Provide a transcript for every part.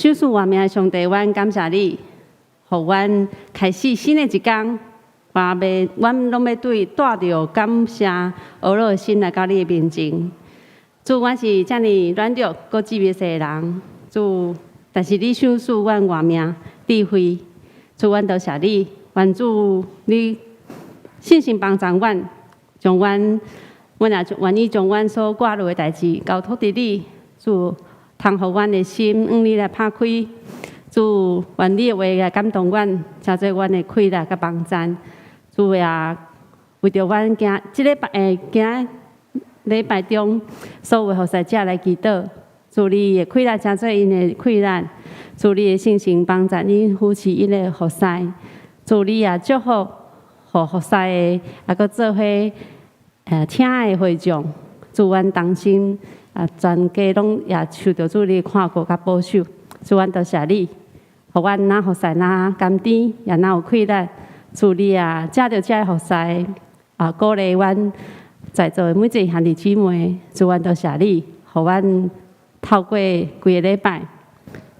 受赐我命的上帝，阮感谢你，互阮开始新的一天。阮拢要带着感谢懊恼的心来到你的面前。主，阮是遮尔软弱、搁自卑的人，主，但是你赏赐阮外命智慧，主，阮多谢你，愿主你信心帮助阮，将阮也愿意将阮所挂落的代志交托伫你，主，通互阮的心向你来拍开。主，愿你的话来感动阮，加做阮的快乐甲帮助。主也为着阮即礼拜礼拜中所有服侍者来祈祷，主你的快乐加做因的快乐，主你的信心帮助因扶持因的服侍，主你也祝福互服侍的也搁做伙听的会众，主阮同心全家拢也受到主你看顾甲保守，主阮多谢你，互阮哪服侍哪甘甜，也哪有快乐。主你借着这服侍鼓励阮在座的每一个兄弟姊妹，主阮多谢你，互阮透过规个礼拜，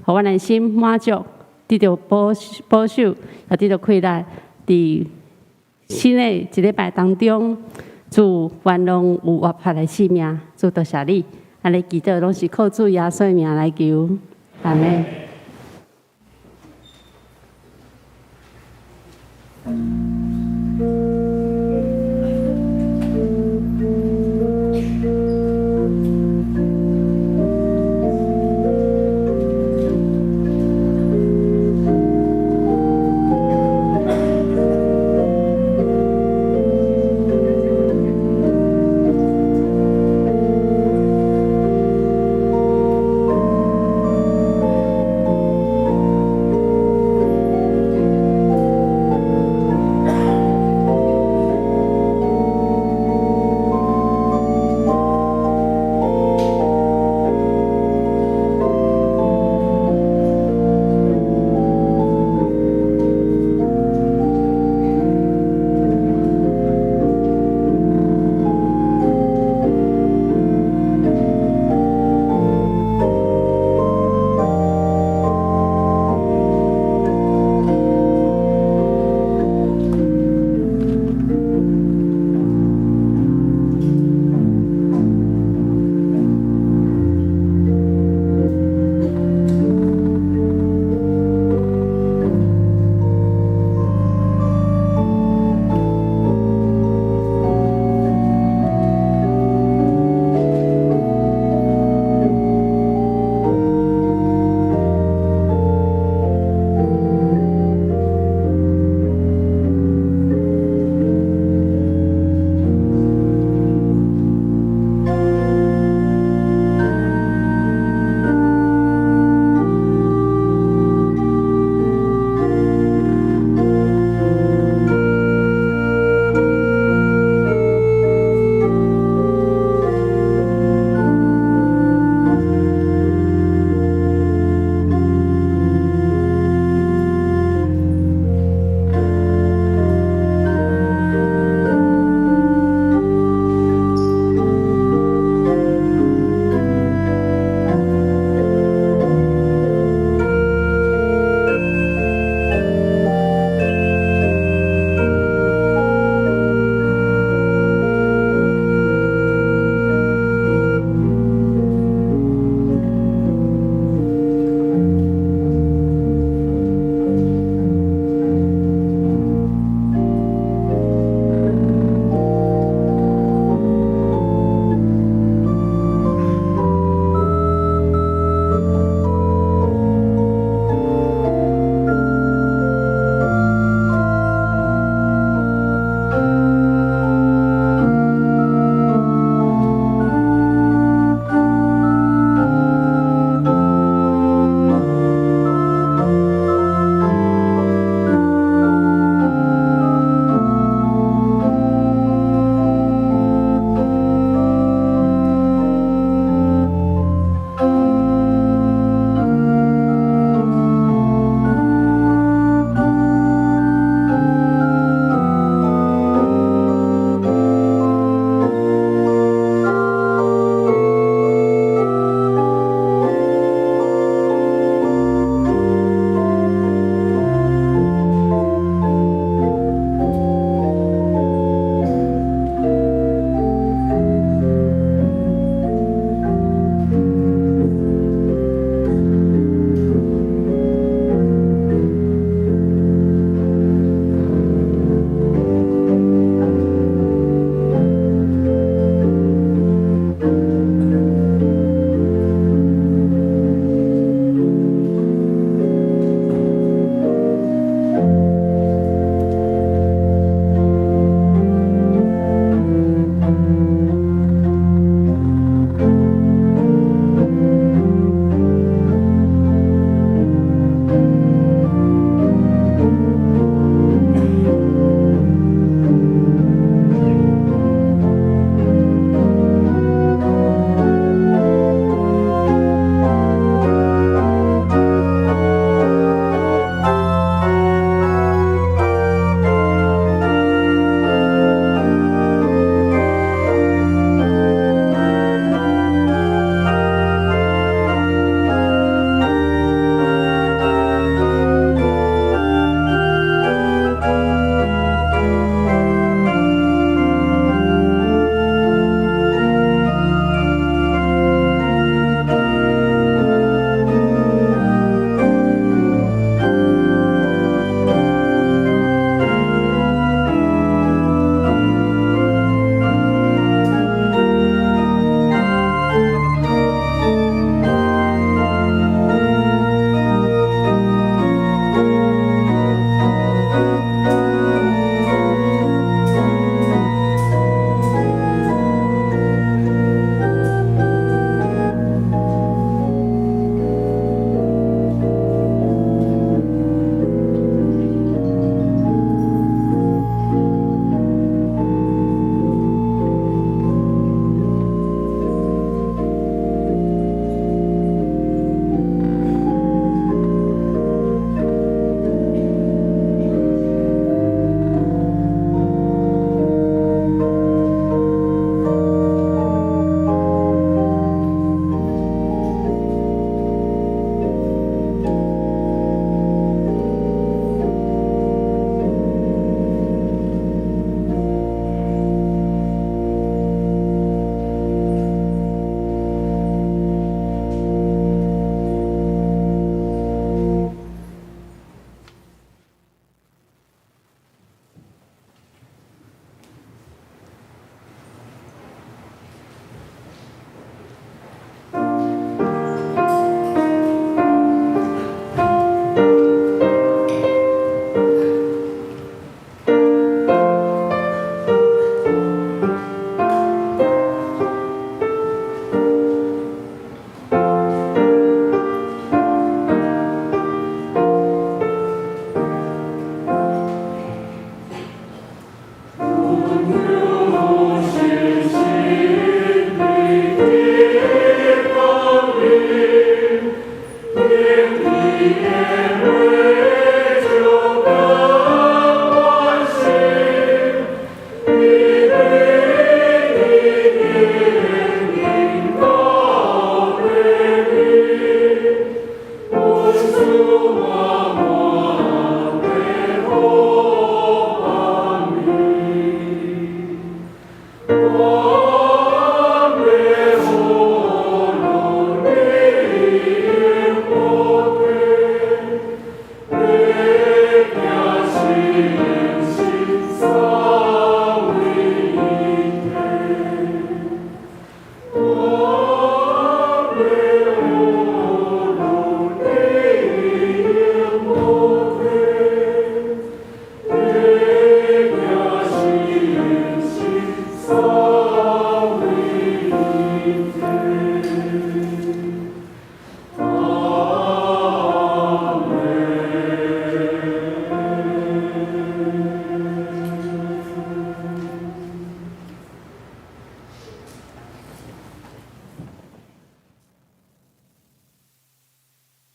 互阮的心满足，得到保守，也得到快乐。伫新的一礼拜当中，主愿拢有活法来生命，主多谢你，安尼祈祷拢是靠主耶稣的名来求，阿门。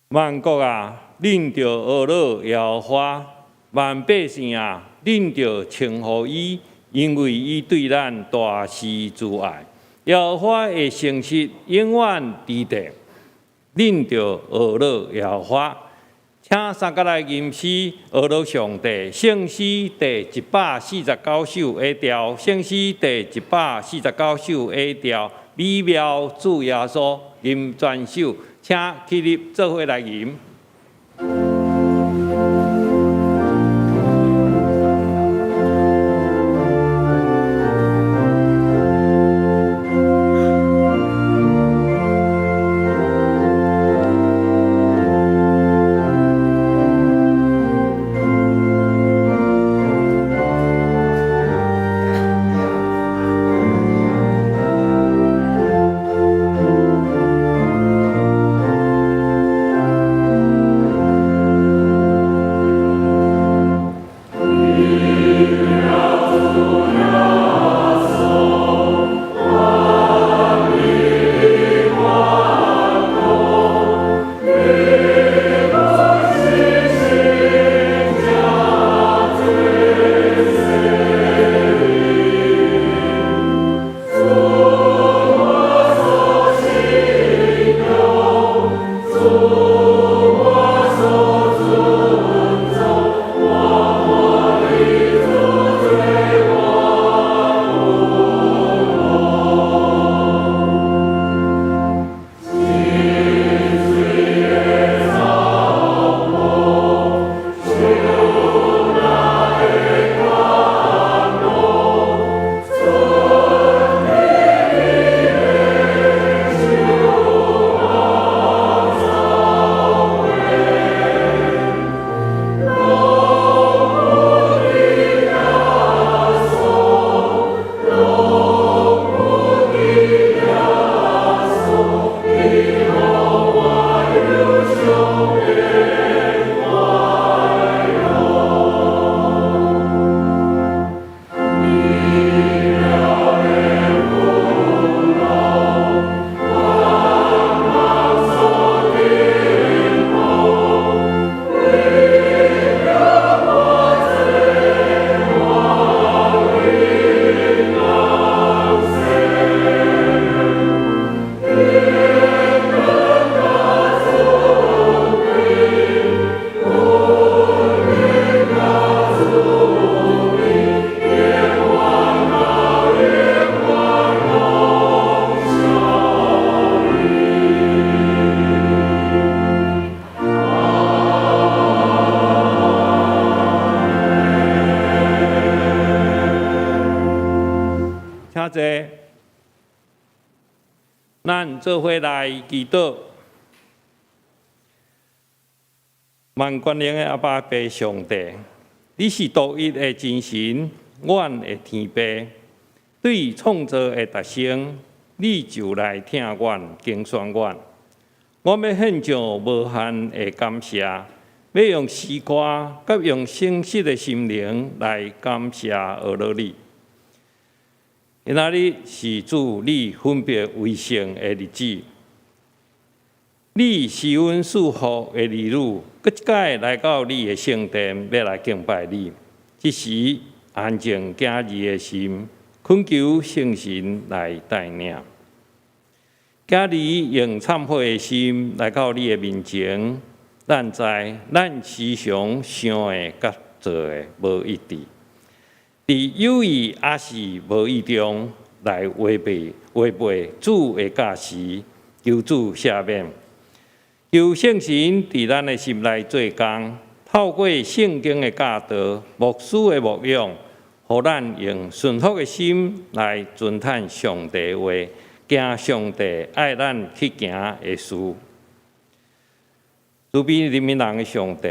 万国啊，恁着学乐耶和华；万百姓啊，恁着称呼伊，因为伊对咱大施慈爱。耶和华的诚实永远伫定，恁着学乐耶和华。请三个来吟诗，学乐上帝。圣诗第149首 A 调，圣诗第149首 A 调，美妙主耶稣，吟全首，请起立做伙来吟。咱做伙来祈祷，万权能的阿爸爸上帝，你是独一的真神，阮的天父，对创造的特性，你就来听阮、敬选阮。我要献上无限的感谢，要用诗歌，甲用诚实的心灵来感谢俄罗你。今仔日是主你分别为圣的日子，你是阮祝福的儿女，搁一届来到你的圣殿，要来敬拜你。这时安静敬意的心，恳求圣神来带领。今日用忏悔的心来到你的面前，咱知咱时常想的甲做的无一致。伫有意也是无意中来违背主的教示，求主赦免，求圣神伫咱的心内做工，透过圣经的教导、牧师的牧养，互咱用顺服的心来遵探上帝的话，行上帝爱咱去行的事。慈悲人民人的上帝。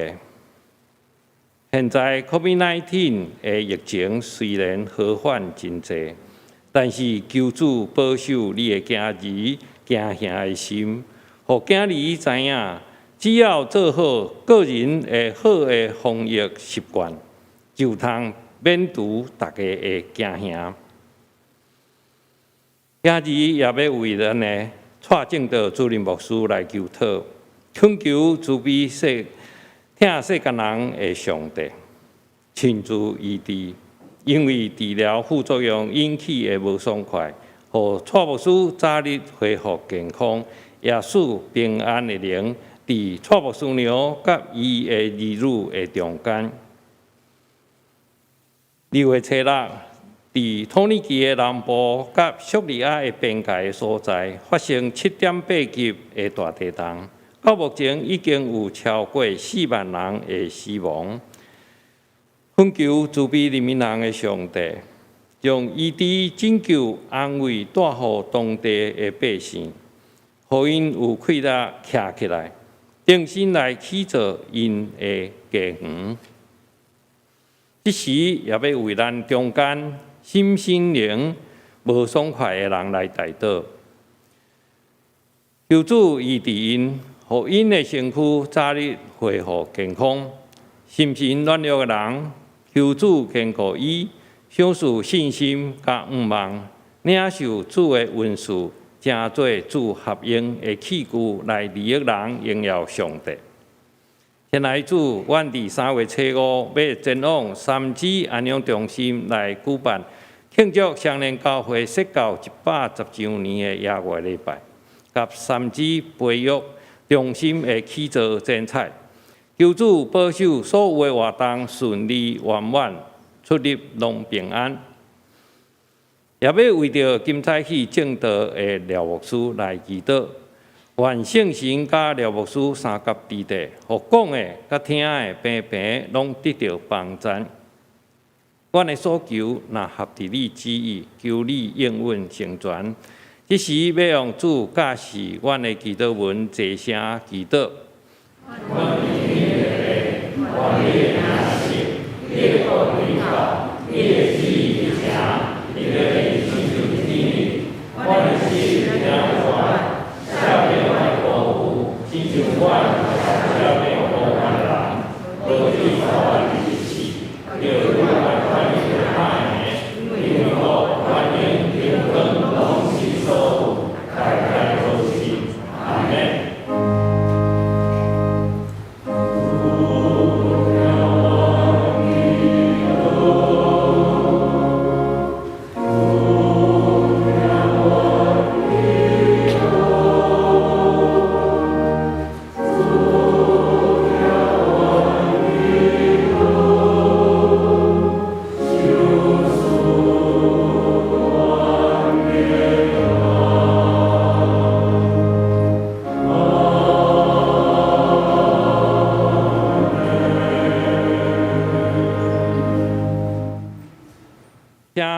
现在 COVID-19 的疫情虽然好转真济，但是求主保守你的囝儿、囝兄的心，互囝儿知影，只要做好个人的好的防疫习惯，就通免除大家的惊吓。囝儿也要为咱的蔡正道主任牧师来求祷，恳求慈悲听世间人的上帝亲自医治，因为治疗副作用引起的无爽快，互蔡牧师早日恢复健康，也使平安的灵伫蔡牧师娘甲伊的儿女的中间。2月7日，伫土耳其的南部甲叙利亚的边界的所在，发生7.8级的大地震。到目前已经有超过4万人的死亡。恳求慈悲人民人的上帝，将医治、拯救、安慰带予当地的百姓，互因有气力徛起来，重新来起造因的家园。这时也要为咱中间心心灵无爽快的人来代祷，求主医治因，互因的身躯早日恢复健康。心神软弱的人，求主坚固伊，享受信心甲愿望，领受主的恩赐，成做主合用的器具来利益人，荣耀上帝。现在主，阮伫3月7日要前往三子安养中心来举办庆祝双年教会设教110周年的野外礼拜，甲三子培育中心的起造剪彩。求主保守所有的活动顺利圆满，出入拢平安。也要为着今早起正道的廖牧师来祈祷。愿圣神甲廖牧师三甲之地，互讲的甲听的平平拢得到帮助。阮的所求若合伫你旨意，求你应允成全。这时要用主教示阮的祈祷文，齐声祈祷。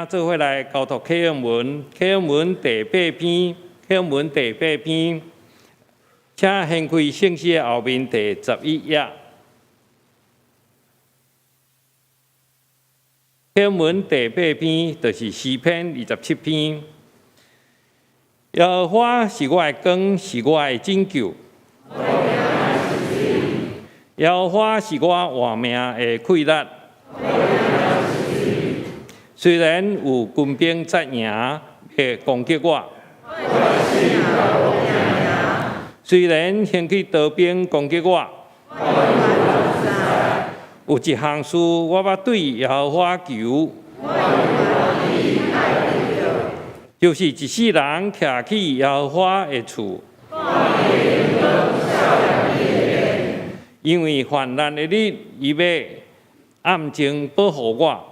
做伙来交读启示文，启示文第8篇，启示文第8篇，请掀开圣诗的后面第11页。启示文第8篇就是诗篇27篇。耶和华是我的光，是我的拯救。耶和华是我活命的气力。虽然有军兵在营要攻击我，虽然兴起刀兵攻击我，有一项事我要对耶和华求，就是一世人徛起耶和华的厝，因为患难的日，伊要暗中保护我。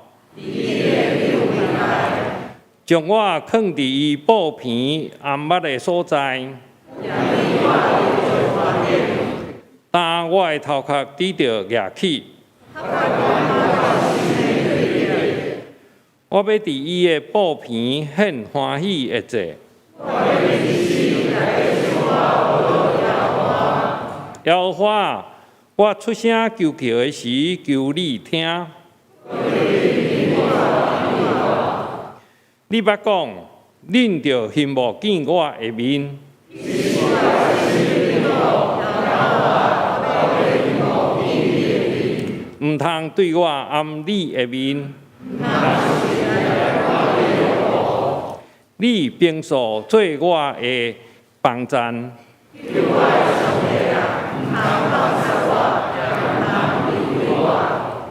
将我放伫伊布片暗捌的所在，当我的头壳抵着举起，我要伫伊的布片献欢喜的祭。耶和华，我出声求求的时，求你听。你捌讲，恁着翕目见我的面，毋通对我暗你的面。你平素做我的帮赞，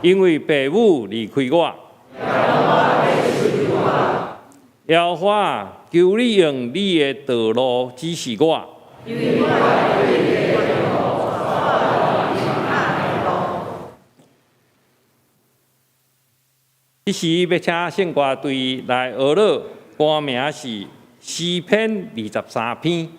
因为父母离开我。耶和华，求你用你的道路指示我。这时要请圣歌队来学乐，歌名是诗篇23篇。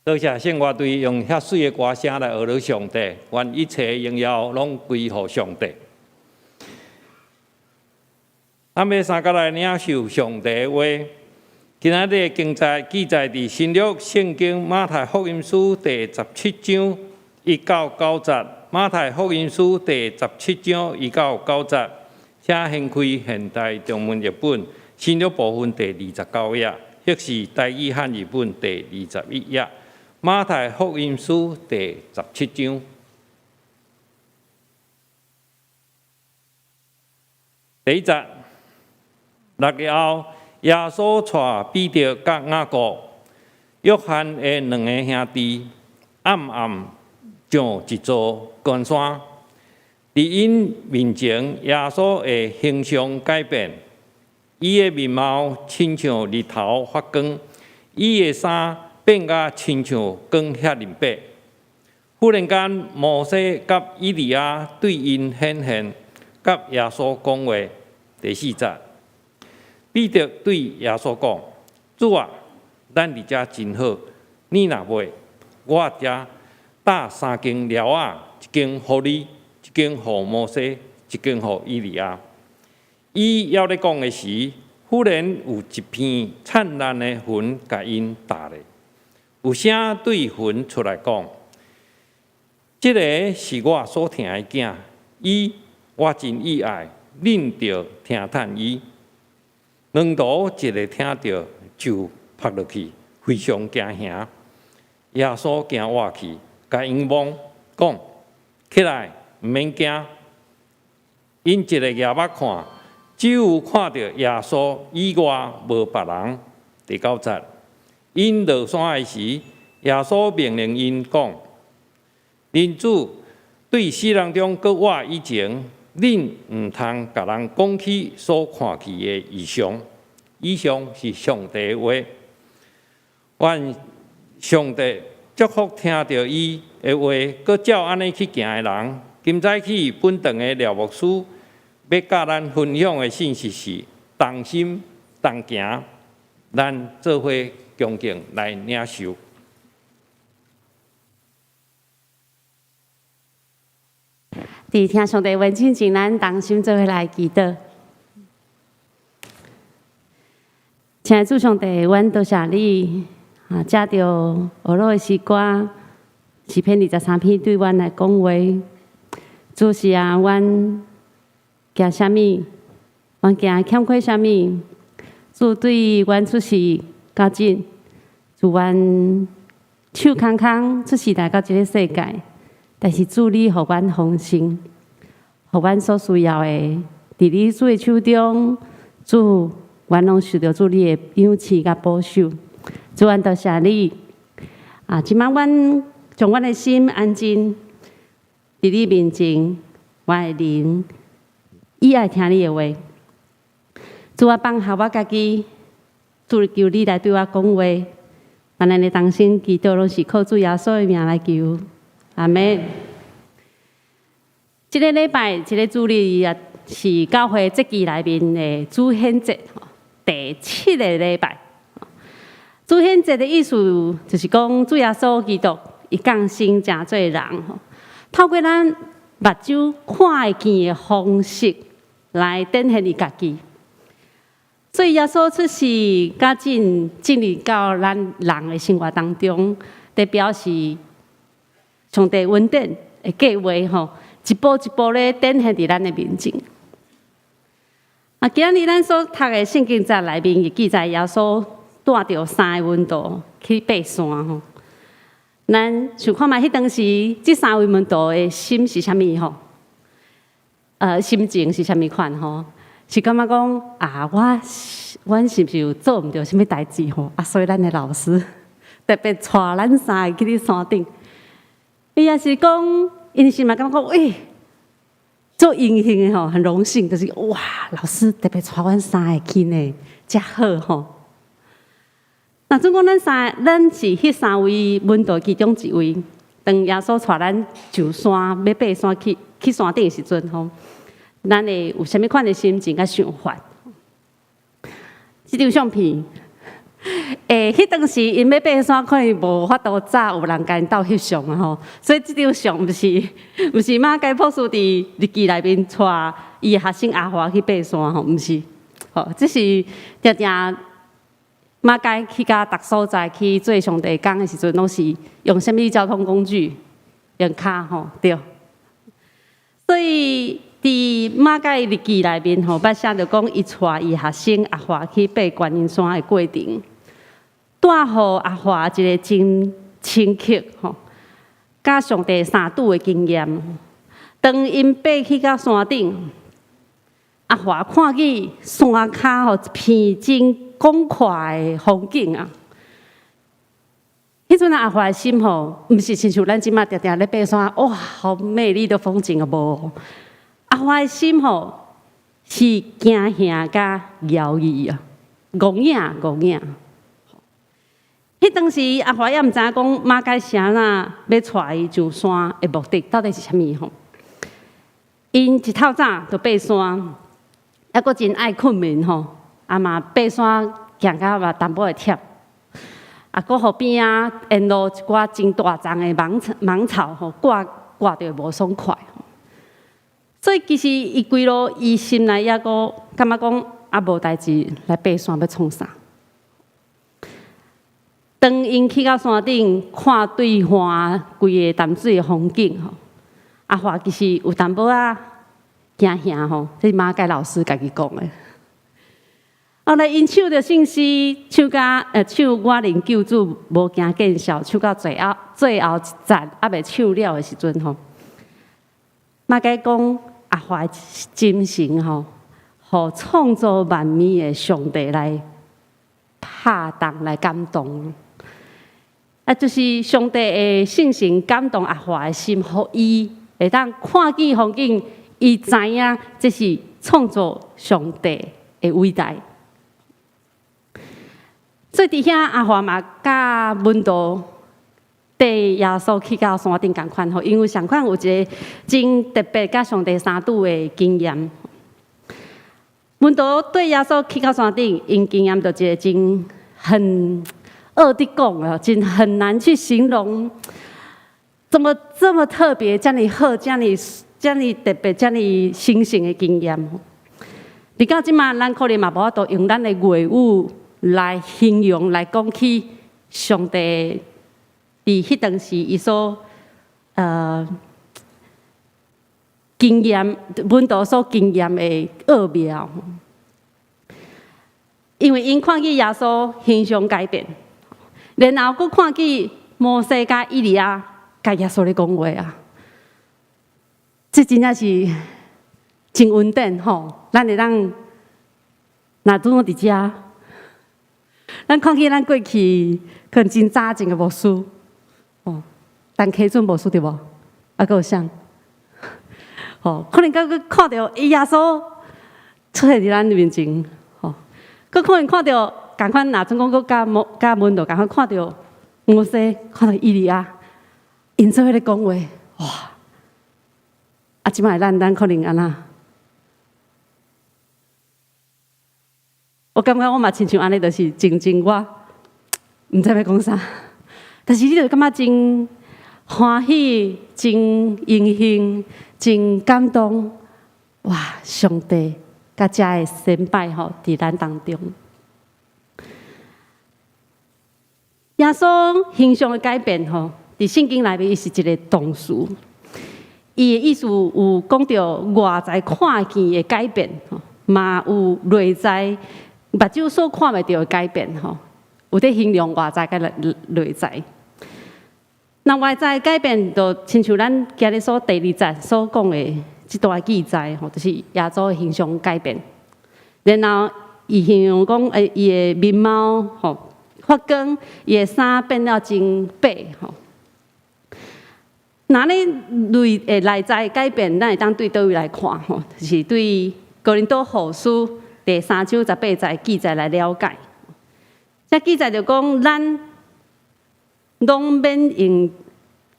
多谢圣乐队用遐水的歌声来学了上帝，愿一切荣耀拢归乎上帝。咱要三个来领受上帝的话。今仔日经在记载伫新约圣经马太福音书第17章1到9节，马太福音书第17章1到9节，请掀开现代中文译本新约部分第29页，或是台语汉语本第21页。马太福音书第17章。第一节，6日后。耶稣带彼得甲雅各、约翰的两个兄弟，暗暗上一座高山。伫因面前，耶稣的形象改变，伊的面貌亲像日头发光，伊的衫变甲亲像光遐尼白。忽然间，摩西甲以利亚对因显现，甲耶稣讲话。第4节。彼得对耶稣讲：“主啊，咱伫遮真好，你若袂，我遮搭3间寮仔，一间互你，一间互摩西，一间互以利亚。”伊要咧讲的时，忽然有一片灿烂的云甲因搭咧，有声对云出来讲：“这个是我所疼的囝，我真意爱，恁着听叹伊。”两道一个听到就扑落去，非常惊吓。耶稣惊活去，甲因望讲：“起来，毋免惊。”因一个夜目看，只有看到耶稣以外无别人。第9节，因落山的时，耶稣命令因讲：“恁主对死人中搁活以前。”恁毋通甲人讲起所看去的异象，以上是上帝的话。愿上帝祝福听到伊的话，搁照安尼去行的人。今早起本堂的廖牧师要甲咱分享的信息是：同心同行，咱做伙恭敬来领受。伫听上帝话之前，咱同心做伙来祈祷。亲爱的主上帝，阮多谢你借着俄罗的诗歌诗篇23篇对阮来讲话。主是啊，阮惊啥物？阮惊欠缺啥物？主对阮出世到今，主阮手空空出世来到这个世界。但是主你互阮丰盛，互阮所需要的，伫你主的手中，主阮拢受到主你的养赐甲保守。主阮多谢你即摆阮将阮的心安静伫你面前，我的灵伊爱听你的话。主啊，放下我家己，主求你来对我讲话。咱的同心祈祷拢是靠主耶稣的名来求。阿妹，这个礼拜，这个主日也是教会节期内面的主显节第7个礼拜。主显节的意思就是讲，主耶稣基督伊降生成做人，透过咱目睭看会见的方式来展现伊家己。所以耶稣出世，甲进入到咱人的生活当中，代表是。上帝稳定的计划一步一步咧展现伫咱的面前。今日咱所读的圣经节内面，记载耶稣带着3个门徒去爬山咱想看觅迄当时这3位门徒的心是啥物心情是啥物款是感觉讲阮是不是有做毋着啥物代志所以咱的老师特别带咱3个去山顶。伊也是讲，因是嘛感觉讲，做荣幸的很荣幸，就是哇，老师特别带阮3个去呢，真好那总共咱是迄3位门徒其中一位，当耶稣带咱上山要爬山去山顶的时阵咱会有啥物款的心情甲想法？这张相片迄当时因要爬山，可能无法度早有人甲因斗翕相啊吼，所以即张相毋是马偕博士伫日记内面带伊学生阿华去爬山吼，毋是，吼，这是常常马偕去甲逐所在去做上帝工的时阵，拢是用什么交通工具？用脚吼，对。所以伫马偕日记内面吼，捌写着讲伊带伊学生阿华去爬观音山的过程。带互阿华一个真深刻吼，甲上帝三拄的经验。当因爬去到山顶，阿华看见山骹吼一片真广阔的风景啊！迄阵阿华的心吼，毋是亲像咱即马常常咧爬山，哇，好美丽的风景啊！无，阿华的心吼是惊吓甲摇曳啊，戆影。迄当时阿华也毋知影讲马偕啥啦，要带伊上山的目的到底是啥物吼？因一透早就爬山，还佫真爱困眠吼，啊嘛爬山行到嘛淡薄会忝，啊佫互边啊沿路一寡真大丛的芒草吼，挂着无爽快吼。所以其实伊规路伊心内也佫感觉讲啊无代志来爬山要创啥？当因去到山顶，看对岸规个淡水的风景吼，阿华其实有淡薄仔惊吓吼，这是马偕老师家己讲的。后来因唱着信息，唱我灵救主无惊见笑，唱到最后一站还未唱了的时阵吼，马偕讲阿华精神吼，互创造万物的上帝来拍动来感动。啊，就是上帝的信心感动阿华的心，互伊会当看见风景，伊知影这是创造上帝的伟大。所以伫遐阿华嘛，甲文道带耶稣去到山顶共款吼，因为上款有一个真特别甲上帝三拄的经验。文道对耶稣去到山顶，因经验到一个真很。二弟讲啊，真很难去形容，怎么这么特别、这么好、这么特别、这么新鲜的经验。你到即马，咱可能嘛无法度用咱的话语来形容、来讲起上帝伫迄当时伊所经验、文道所经验的奥妙，因为因看见耶稣形象改变。然后，佫看见摩西甲以利亚甲耶稣咧讲话啊，这真正是真稳定吼。咱会当若拄伫遮，咱看见咱过去可能真早前个牧师哦，陈启准牧师对无？啊，佫有啥？哦，可能佫看到耶稣出现伫咱面前，吼，佫可能看到。共款，若总讲佫甲文道共款看到摩西，看到以利亚，因做伙咧讲话，哇！啊，即摆咱可能安那？我感觉我嘛亲像安尼，就是真我毋知要讲啥，但是你就感觉真欢喜、真荣幸、真感动，哇！上帝甲遮的先拜吼，伫咱当中。耶稣形象的改变吼，伫圣经内面伊是一个动词，伊的意思有讲到外在看见的改变吼，嘛有内在目睭所看袂到的改变吼，有在形容外在甲内在。那外在改变，就亲像咱今日所第二节所讲的这段记载吼，就是耶稣的形象改变。然后伊形容讲，伊的面貌吼。发光，伊的衫变了真白吼。那咧内在改变，咱会当对倒位来看吼，就是对哥林多后书第3章18节记载来了解。这记载就讲，咱拢免用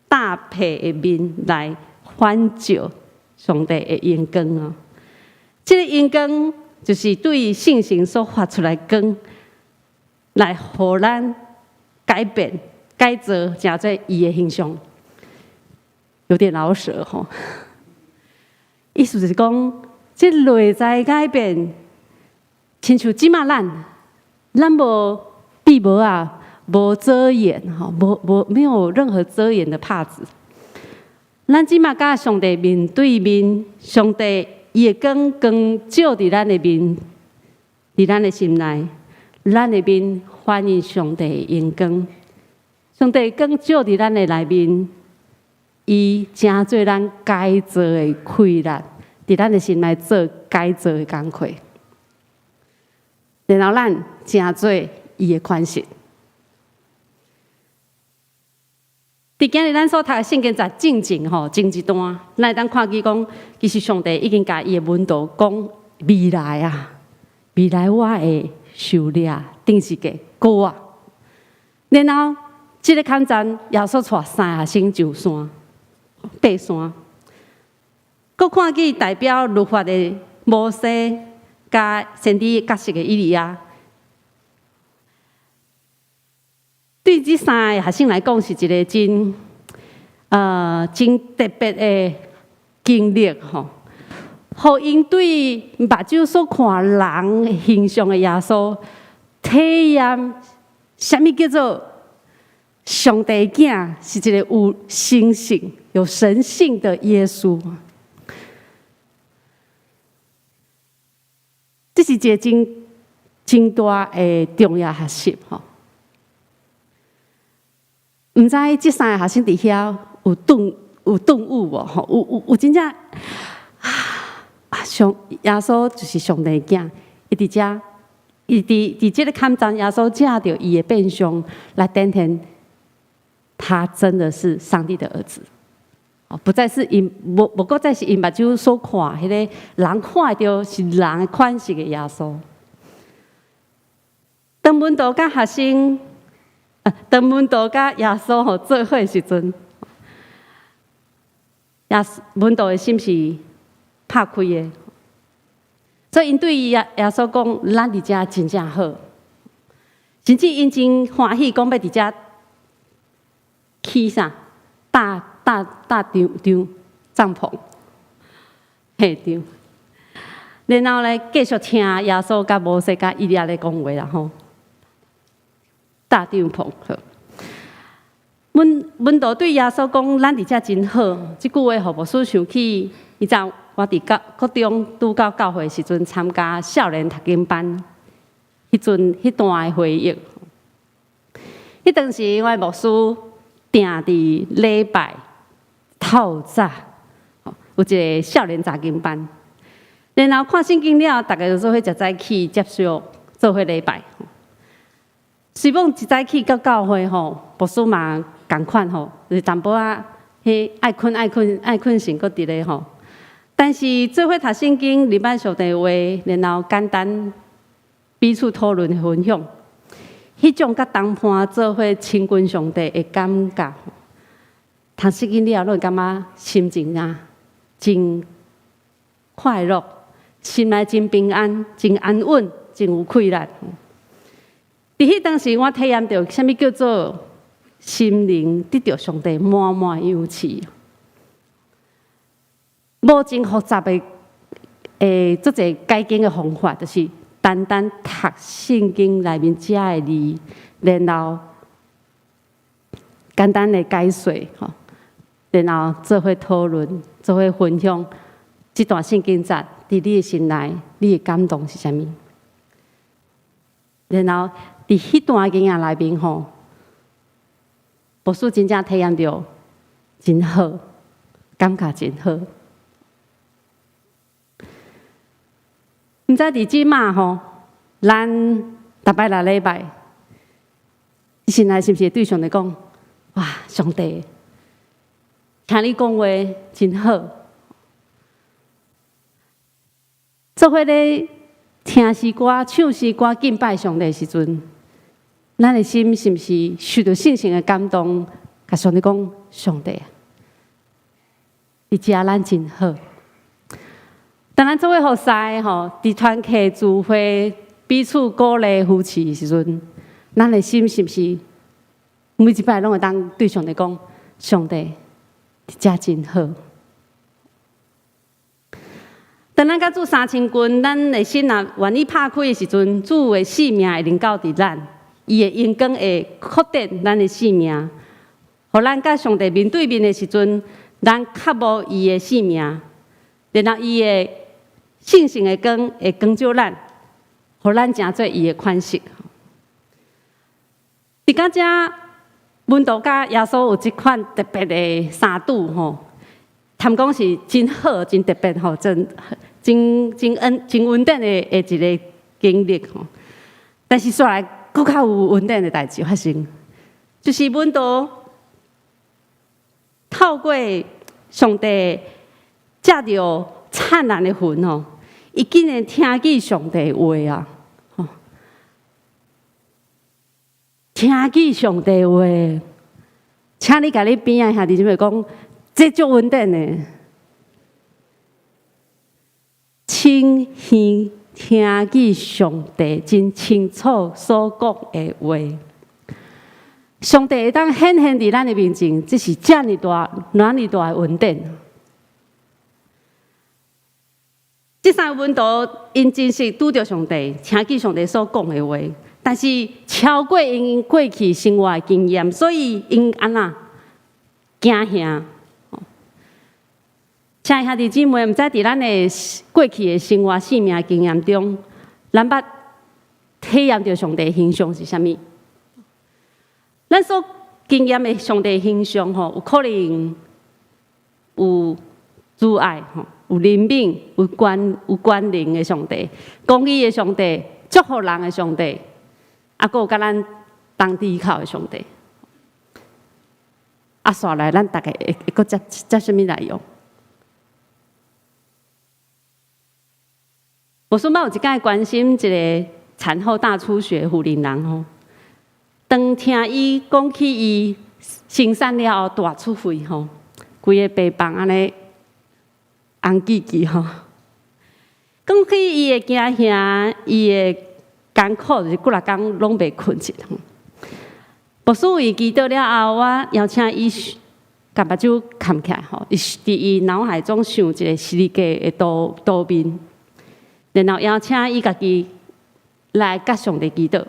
搭配的面来反照上帝的阳光啊。这个阳光就是对信心所发出来光。来互咱改变、改造，成做伊的形象。有点老舍吼，意思就是讲，这内在改变，亲像即马咱无闭无啊，无遮掩哈，没有任何遮掩的帕子。咱即马甲上帝面对面，上帝伊的光照伫咱的面，伫咱的心内，咱的面反映上帝的阳光。上帝光照伫咱的内面，伊成做咱改造的快乐，伫咱的心内做改造的工课。然后咱成做伊的款式。伫今日咱所读的圣经在正一段，咱会当看见讲，其实上帝已经甲伊的文道讲未来啊，未来我会受掠，定是个高啊。然后这个抗战耶稣带3学生上山，爬山，佮看见代表律法的摩西，甲先知角色的以利亚。对这3个学生来讲，是一个真特别的经历吼。互因对目睭所看人形象的耶稣，体验什么叫做上帝囝，是一个有神性、有神性的耶稣。这是一个真大的重要学习吼。唔知这3个学生伫遐有顿悟无？吼，有真正上耶稣就是上帝囝，伊伫遮，伊伫这个抗战，耶稣借着伊的变相来展现，他真的是上帝的儿子。哦，不再是因无过再是因目睭所看，迄个人看到是人的款式的耶稣。当门徒甲学生。当门徒甲耶稣吼做伙的时阵，门徒的心是拍开的，所以因对耶稣讲：“咱伫遮真正好。”甚至因真欢喜，讲要伫遮起啥搭帐篷下场，然后咧继续听耶稣甲摩西甲以利亚咧讲话啦吼。搭帐篷好，门徒对耶稣讲：“咱伫遮真好。”这句话，互牧师想起，以前我伫国中拄到教会时阵，参加少年读经班，迄段的回忆。迄当时，我的牧师定伫礼拜透早，有一个少年查经班，然后看圣经了，大家就做伙一早起接受做伙礼拜。随便一早起到教会吼，牧师嘛共款吼，就是淡薄仔迄爱困神搁伫咧吼。但是做伙读圣经、礼拜上帝话，然后简单彼此讨论分享，迄种甲同伴做伙亲近上帝的感觉，读圣经了，拢感觉心情啊真快乐，心内真平安、真安稳、真有快乐。伫迄当时，我体验到什么叫做心灵得到上帝满满氧气，无真复杂的做者解经的方法，就是单单读圣经内面遮的字，然后简单的解说吼，然后做伙讨论、做伙分享这段圣经节伫你的心内，你的感动是啥物？然后伫迄段经验内面吼，牧师真正体验到真好，感觉真好。毋知伫即马吼，咱逐摆来礼拜，心内是毋是对上帝讲：哇，上帝，听你讲话真好。做伙咧听诗歌、唱诗歌、敬拜上帝的时阵，咱的心是毋是受到圣神的感动？甲上帝讲：上帝，你遮咱真好。当咱做伙服侍吼，伫团契聚会彼此鼓励扶持的时阵，咱的心是不是每一摆拢会当对上帝讲，上帝真真好。当咱甲主三千军，咱的心若愿意拍开的时阵，主的性命会临到伫咱，伊的阳光会扩展咱的性命，互咱甲上帝面对面的时阵，咱较无伊的性命，然后伊的信心的光会光照咱，互咱成做伊的款式。伫到遮，文道甲耶稣有即款特别的三度吼，谈讲是真好、真特别吼，真稳定的一个经历吼。但是煞来佫较有稳定的代志发生，就是文道透过上帝借着灿烂的云吼，伊竟然听见上帝话啊！听见上帝话，请你甲你边仔兄弟姊妹讲，这足稳定的。清耳听见上帝真清楚所讲的话，上帝会当显现伫咱的面前，这是遮尔大的稳定。这三个文道因真实拄着上帝，听见上帝所讲的话，但是超过因过去生活的经验，所以因安那惊吓。亲爱兄弟姊妹，毋知伫咱的过去的生活、生命经验中，咱捌体验着上帝的形象是啥物？咱所经验的上帝的形象吼，有可能有慈爱吼，有怜悯，有关灵的上帝，公义的上帝，祝福人的上帝，啊，佫有甲咱当依靠的上帝。啊，煞来，咱大概会佫接啥物内容？我说，有一摆关心一个产后大出血妇人人吼，当听伊讲起伊生产了后大出血吼，规个病房安尼红记记吼，讲起伊的惊吓，伊的艰苦，就是几六工拢袂困着吼。牧师为祈祷了后，我邀请伊甲目睭看起来吼，伫伊脑海中想一个世界的图面。然后邀请伊家己来甲上帝祈祷。伫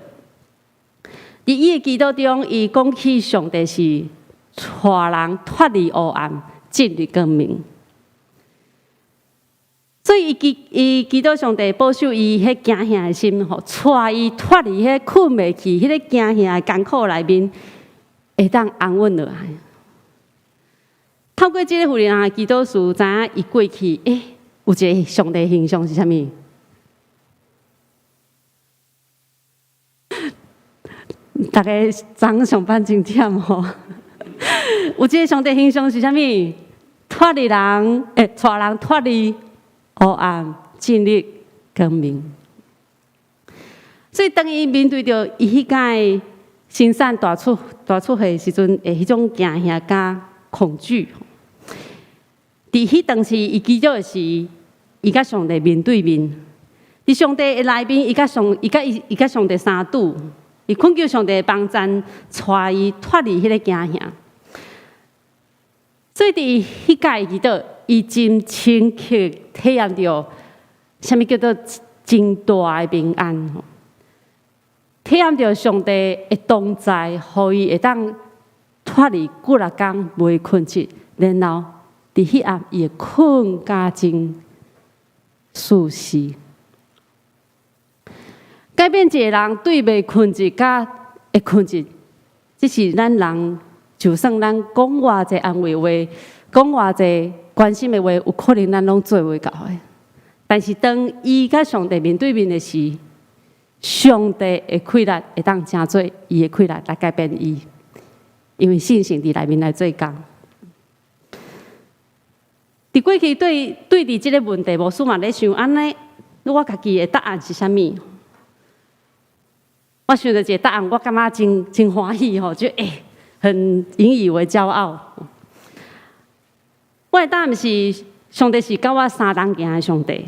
伊的祈祷中，伊讲起上帝是带人脱离黑暗，进入光明。所以伊祈祷上帝保守伊迄惊吓的心，吼，带伊脱离迄困袂去、迄个惊吓的艰苦内面，会当安稳落来。透过这个妇人的祈祷书，知影伊过去有一个上帝形象是啥物？大家昨上班真忝吼，有一个上帝形象是啥物？带人脱离黑暗，进入光明。所以当伊面对着伊迄届生产大出血的时阵，迄种惊吓加恐惧。伫迄当时，伊祈祷的是伊甲上帝面对面。伫上帝的内面，伊甲上帝相拄。伊恳求上帝的帮助，带伊脱离迄个惊吓。所以伫迄届祈祷，伊真深刻体验到啥物叫做真大的平安。体验到上帝的同在，互伊会当脱离几六工袂困着，然后伫迄暗伊会困甲真舒适。改变一个人对袂困着甲会困着，这是咱人就算咱讲偌济安慰话，讲偌济关心的话，有可能咱拢做袂到的。但是当伊甲上帝面对面的时，上帝的气力会当成做伊的气力来改变伊，因为信心伫内面来做工。伫过去对伫即个问题，牧师嘛咧想安尼，我家己的答案是啥物？我想到一个答案，我感觉真欢喜吼，就很引以为骄傲。我的答案是，上帝是甲我三人行的上帝。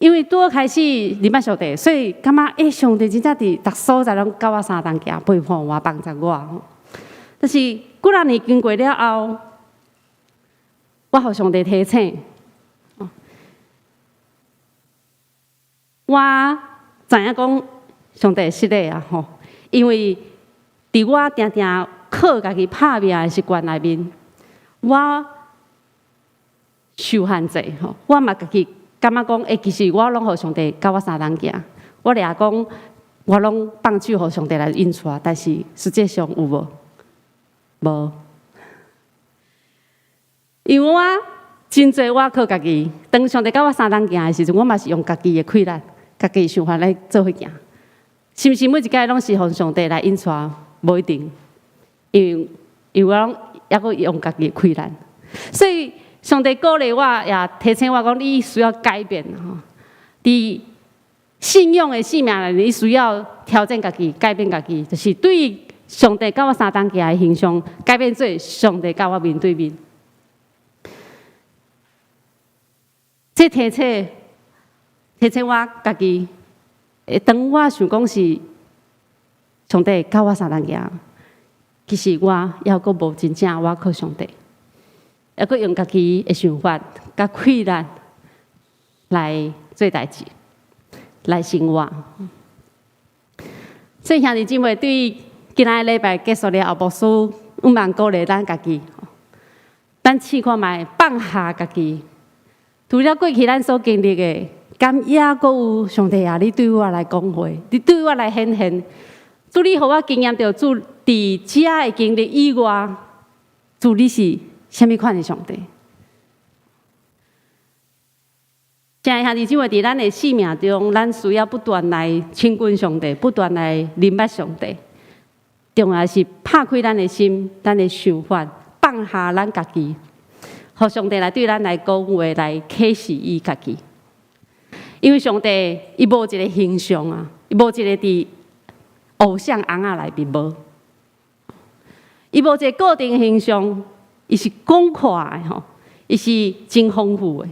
因为拄开始认捌上帝，所以感觉上帝真正伫逐所在拢甲我相同行，陪伴我、帮助我。但是几啊年经过了后，我互上帝提醒，我知影讲上帝是的啊吼，因为伫我定定靠家己拍拼的习惯内面，我受限制吼，我嘛家己感觉讲，其实我拢互上帝甲我相同行，我俩讲我拢放手互上帝来引带，但是实际上有无？无，因为我真侪我靠家己，当上帝甲我相同行的时阵，我嘛是用家己的困难、家己的想法来做伙行。是毋是每一届拢是互上帝来引带？无一定，因为我拢还阁用家己的困难，所以上帝鼓励我，也提醒我讲，你需要改变吼。伫信仰的生命内，你需要调整家己、改变家己，就是对上帝甲我相同行的形象改变做上帝甲我面对面。这提醒我家己，当我想讲是上帝甲我相同行，其实我还阁无真正我靠上帝，还阁用家己的想法、甲困难来做代志，来生活。所以兄弟姊妹，对今仔礼拜结束了后，牧师毋茫鼓励咱家己，咱试看卖放下家己。除了过去咱所经历的，敢也阁有上帝啊！你对我来讲话，你对我来显现，主你互我经验到主伫遮的经历以外，主你是虾米款的上帝？亲爱兄弟姊妹，伫咱的生命中，咱需要不断来亲近上帝，不断来认捌上帝。重要是拍开咱的心，咱的想法，放下咱家己，互上帝来对咱来讲话，来启示伊家己。因为上帝伊无一个形象啊，伊无一个伫偶像翁仔内面无，伊无一个固定形象，伊是广阔的吼，伊是真丰富的。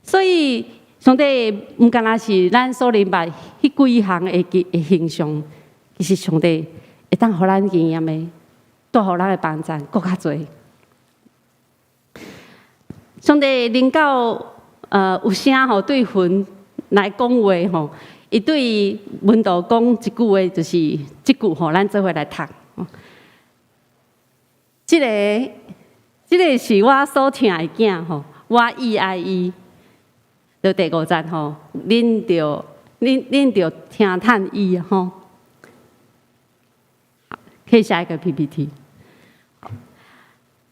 所以上帝毋干那是咱所明白迄几项的形象，其实上帝会当互咱经验的，带互咱的帮助更较多。上帝能够有声吼对魂来讲话吼，伊对文道讲一句话，就是即句吼，咱做伙来读。即个是我所听的囝吼，我意爱伊。就第5节吼，恁着听叹伊吼。可以下一个 PPT。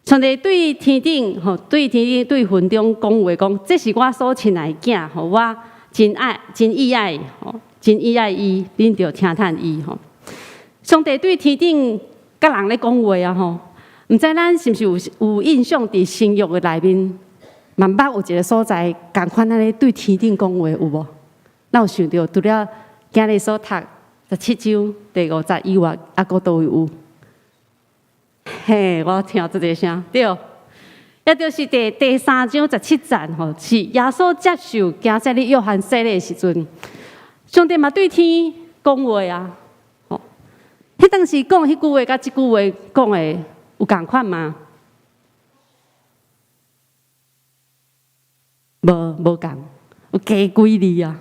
上帝对天顶吼，对天顶对云中讲话，讲这是我所亲爱的囝吼，我真爱真意爱吼，真意爱伊，恁着听叹伊吼。上帝对天顶甲人咧讲话啊吼，毋知咱是毋是有印象伫生育的内面？万捌有一个所在，共款安尼对天顶讲话有无？咱有想到除了今日所读17章第5节以外，还阁倒位有？嘿，我听这个声，对，也就是第3章17节吼，是耶稣接受行在你约翰洗礼的时阵，上帝嘛对天讲话啊，吼，迄当时讲迄句话，甲即句话讲的有共款吗？无共，有加几字啊？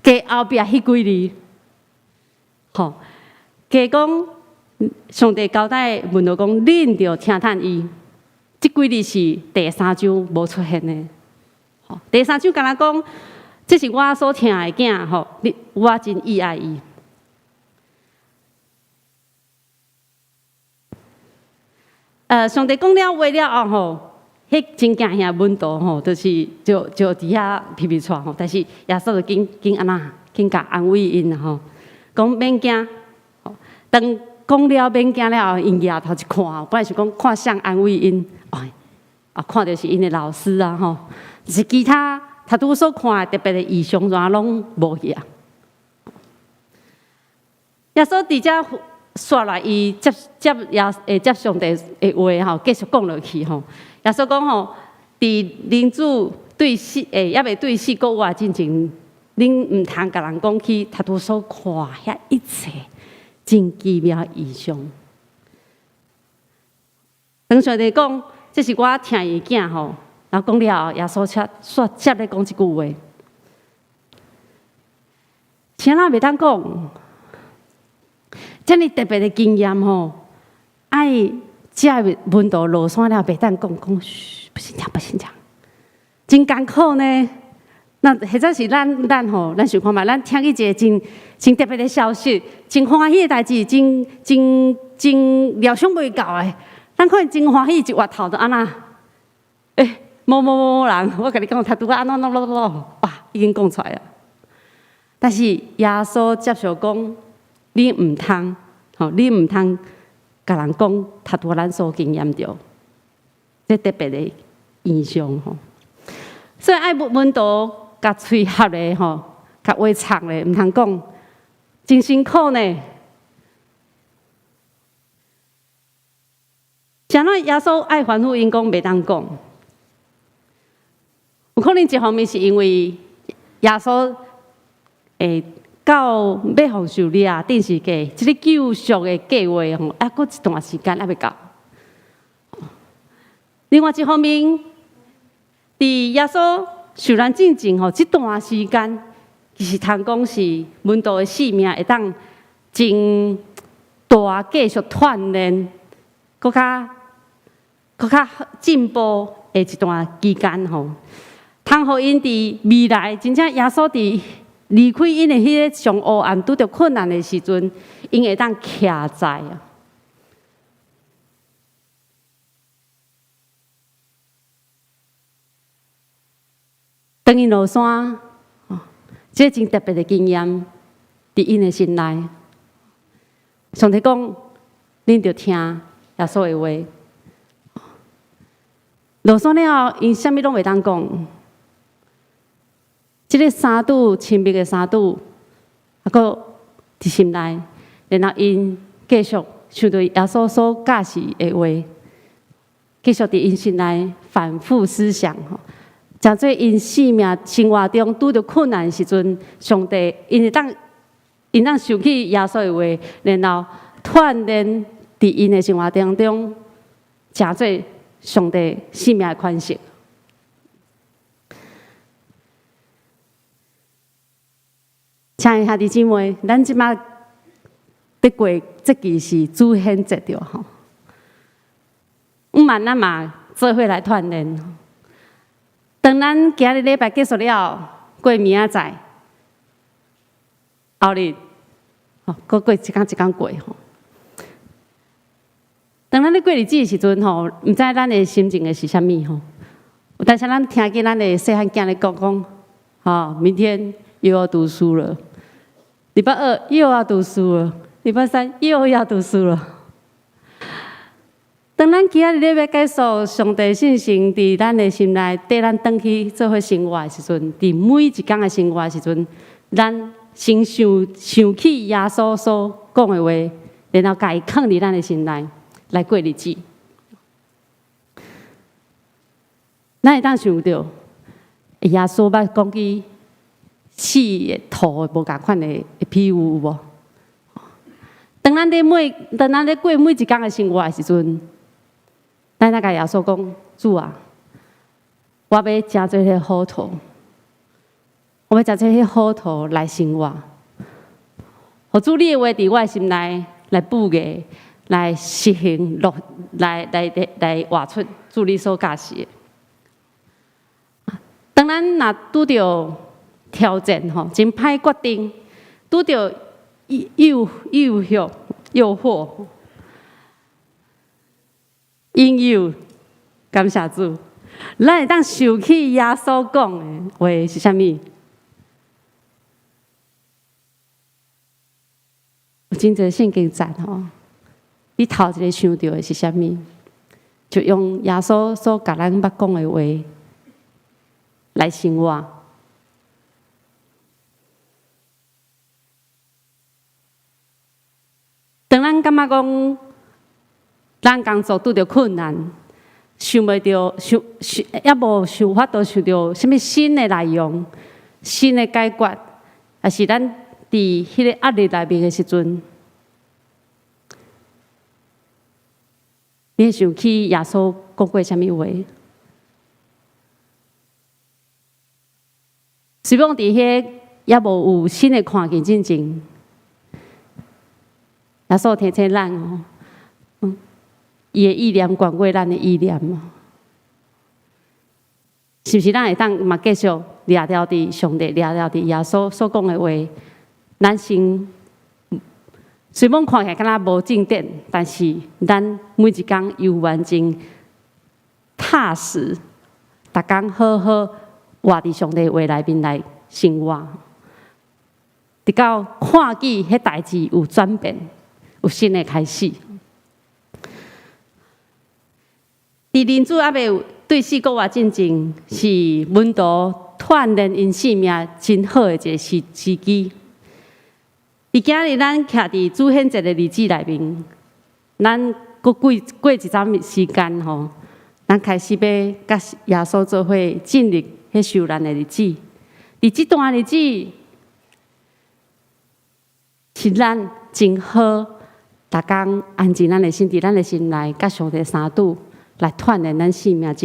加后壁迄几字，吼，加讲上帝交代问到讲，恁着听叹伊，即几字是第3章无出现的。吼，第3章敢若讲，这是我所听的囝，吼，我真意爱伊。上帝讲了话了后，吼。迄真惊遐稳当吼，就是就伫遐皮皮喘吼，但是耶稣就紧安那，紧甲安慰因吼，讲免惊。当讲了免惊了后，因抬头一看，本来是讲看谁安慰因，看到是因的老师啊吼，是其他他拄所看的特别的异象，怎拢无去啊。耶稣伫遮刷来，伊接上帝的话吼，继续讲落去吼。耶稣讲吼，伫人子对死也未对死国外进前，恁毋通甲人讲起他都所看遐一切真奇妙异象。当上帝讲，这是我听伊囝吼，然后讲了后，耶稣接咧讲一句话，请咱袂当讲，遮尔特别的经验吼，爱遮温度落山了，袂当讲，嘘，不先讲，真艰苦呢。那或者是咱吼，咱想看嘛，咱听去一个真特别的消息，真欢喜的代志，真料想袂到的。咱可能真欢喜，一滑头就安那，某人，我甲你讲，他拄啊安怎，哇，已经讲出来了。但是耶稣接受讲，你毋通，你毋通甲人讲，他拄咱所经验着，这特别的印象吼。所以爱温度甲喙合咧吼，甲话长咧，毋通讲，真辛苦呢。像咱耶稣爱反复因讲，袂当讲，有可能一方面是因为耶稣到要奉受你啊，定时计，即个救赎的计划吼，还佫一段时间还未到。另外一方面，伫耶稣受难进前吼，这段时间其实通讲是门徒的性命会当真大继续锻炼，佫较进步的一段期间吼，通互因伫未来真正耶稣伫离开因的迄个上黑暗拄着困难的时阵，因会当徛在啊。当因落山，这真特别的经验，伫因的心内。上帝讲，恁着听耶稣的话。落山了后，因啥物拢袂当讲。即个三拄亲密的三拄，还佫伫心内，然后因继续想着耶稣所教示的话，继续伫因心内反复思想吼。诚做因生命生活中拄着困难的时阵，上帝因会当想起耶稣的话，然后锻炼伫因的生活当中，诚做上帝生命的款式。亲爱的兄弟姊妹，咱即马伫过这期是主显节着吼，万咱嘛做伙来锻炼。当咱今日礼拜结束了，过明仔载，后日，过一天过吼。当咱咧过日子的时阵吼，毋知咱的心情的是啥物吼。有当时咱听见咱的细汉囝咧讲，明天又要读书了，礼拜二又要读书了，礼拜三又要读书了。当咱今日咧要结束上帝信心伫咱的心内，带咱转去做伙生活的时阵，伫每一天的生活的时阵，咱先想起耶稣所讲的话，然后甲伊放伫咱的心内来过日子。咱会当想到，耶稣捌讲起死的土的无共款的比喻有无？当咱咧过每一天的生活的时阵，咱甲耶稣讲：主啊，我要诚做迄好土，我要诚做迄好土来生活。互主你的话伫我的心内来补个，来实行来活出主你所教示的。当咱若拄着挑战吼，真歹决定，拄着诱惑。应有感谢主，咱会当想起耶稣讲的话是啥物？有真侪圣经赞吼，你头一个想到的是啥物？就用耶稣所甲咱捌讲的话来生活。当咱感觉讲，咱工作拄着困难，想袂到，也无想法度想到什么新的内容、新的解决，也是咱伫迄个压力内面的时阵，你想起耶稣讲过什么话？希望伫迄也无有新的看见进前，耶稣提醒咱哦。伊的意念管过咱的意念嘛？是不是咱会当嘛继续掠了伫上帝，掠了伫耶稣所讲的话？咱先虽然看起来敢若无进展，但是咱每一工又完整踏实，逐工好好活伫上帝话内面来生活，直到看见迄代志有转变，有新的开始。伫人主还未对死国活进前，是门徒锻炼因性命真好的一个时机。伫今日咱徛伫主显节的日子内面，咱过一阵时间吼，咱开始要甲耶稣做伙进入迄受难的日子。伫即段日子，是咱真好，逐工安静咱的心伫咱的心内，甲上帝相拄。来锻炼咱性命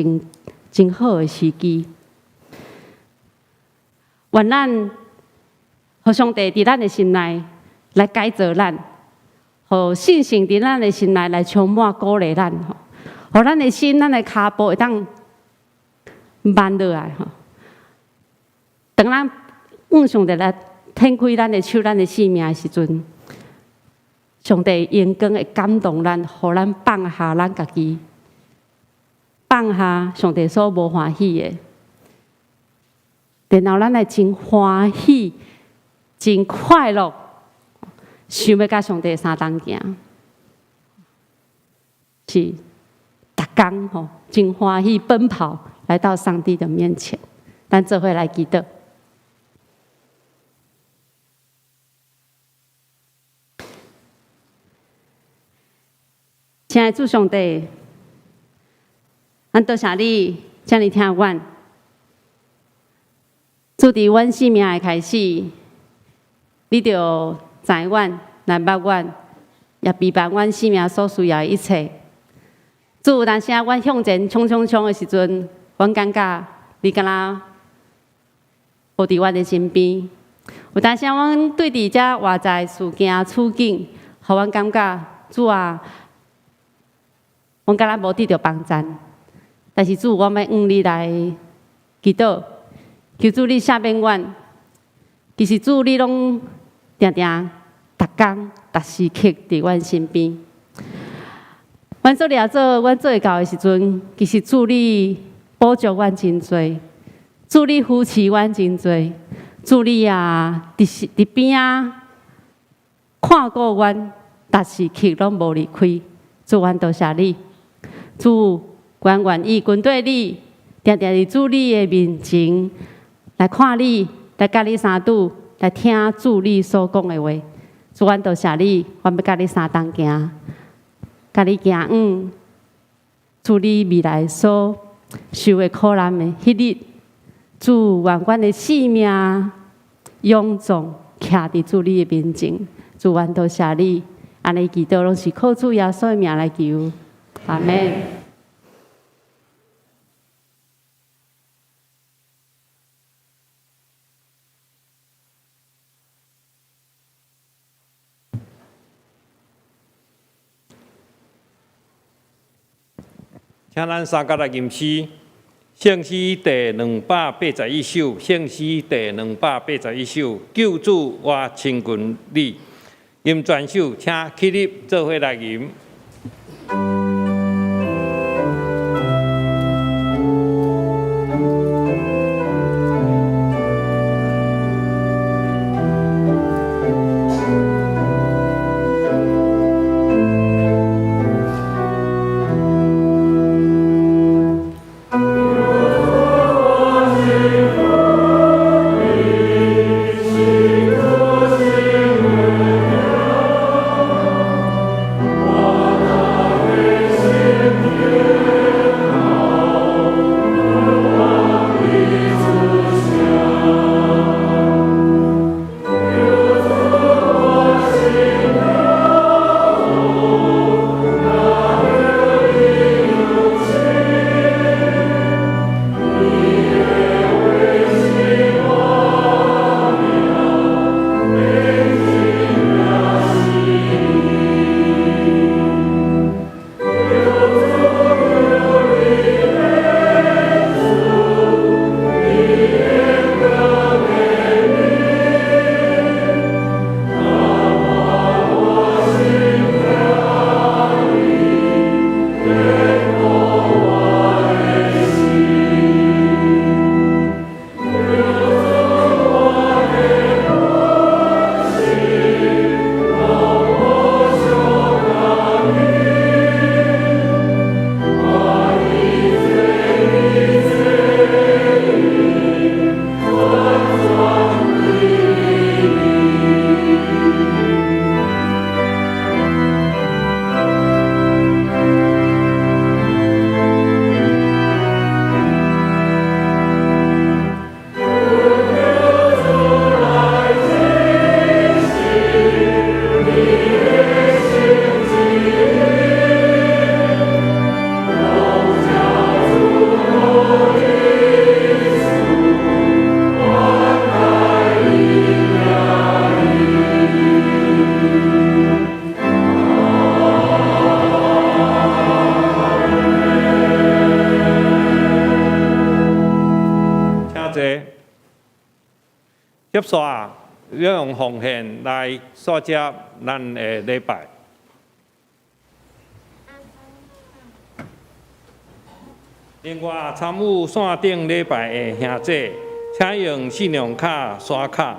真好的时机，愿咱互上帝伫咱的心内来改造咱，互信心伫咱的心内来充满鼓励咱，互咱的心、咱的骹步会当慢落来吼。当咱向上帝来展开咱的手、咱的性命的时阵，上帝眼光会感动咱，互咱放下咱家己。放下上帝所无欢喜的，然后咱来真欢喜、真快乐，想要甲上帝相同行，是逐工吼真欢喜奔跑来到上帝的面前，咱做伙来祈祷。亲爱的主上帝。咱多谢你，遮尔听阮。自伫阮生命的开始，你就知阮、来捌阮，也陪伴阮生命所需要的一切。主有当时啊，阮向前冲的时阵，阮感觉你敢若无伫阮的身边。有当时啊，阮对伫遮外在事件处境，互阮感觉主啊，阮敢若无得到帮助。但是主，我要向你来祈祷，求主你赦免阮。其实主，你拢定定逐工、逐时刻伫阮身边。阮做了做，阮做会到的时阵，其实主你保助阮真多，主你扶持阮真多，主你啊伫边啊看顾阮，逐时刻拢无离开。主，阮多谢你，主。阮愿意跟对你，定定伫主你的面前来看你，来甲你相拄，来听主你所讲的话。主，阮多谢你，阮要甲你相同行，甲你行主你未来所受的苦难的迄日，主愿阮的性命勇壮徛伫主你的面前。主，阮多谢你，安尼祈祷拢是靠主耶稣的名来求，阿门。请咱三甲来吟诗，圣诗第281首，圣诗第281首，救主我亲近你，吟全首，请起立做伙来吟。接续要用奉献来刷接咱的礼拜。另外，参与线顶礼拜的兄弟，请用信用卡刷卡、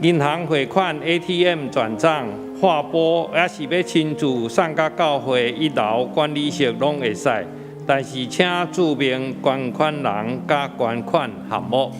银行汇款 ATM 转账、划拨，也是要亲自送到教会1楼管理室拢会使，但是请注明捐款人甲捐款项目。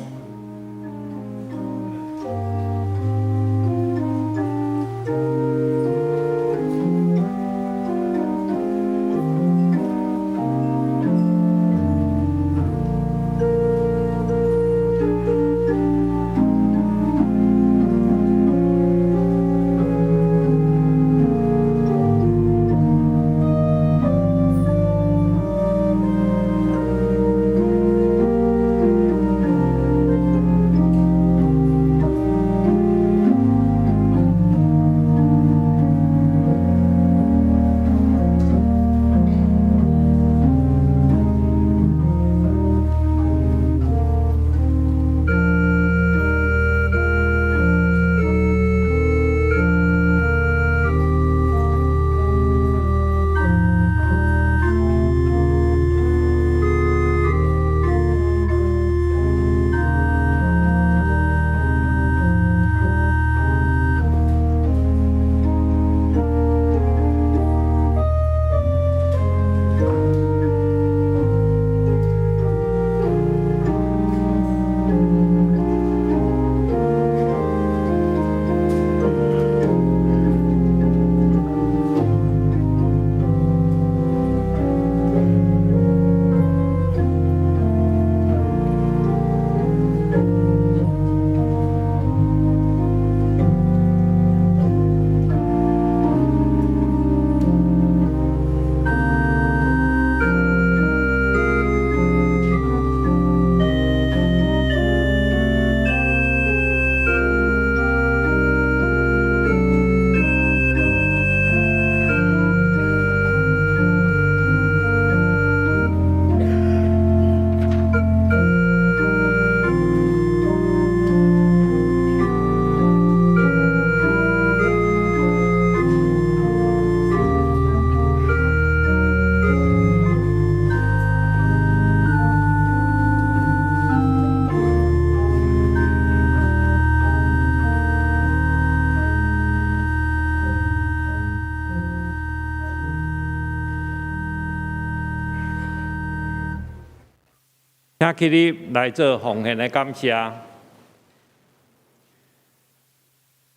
请起立来做奉献的感谢。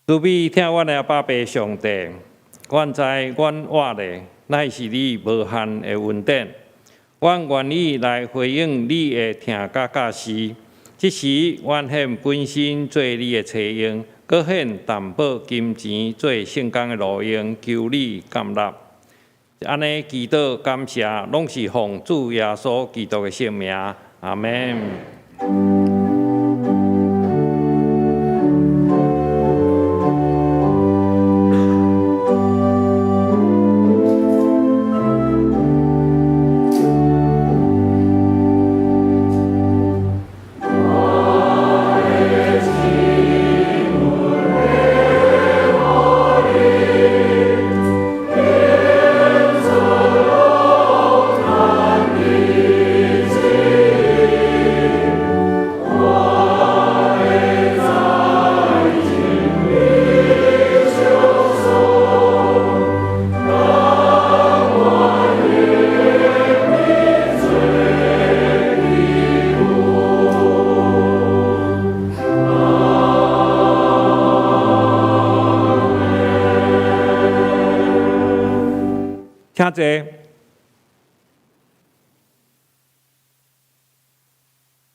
慈悲听阮的爸爸上帝，阮知阮活的乃是你无限的恩典，阮愿意来回应你的听甲教示。即时，阮献本身做你的采用，搁献担保金钱做圣工的路用，求你甘纳。安尼祈祷感谢，拢是奉主耶稣基督的圣名。阿门。请坐。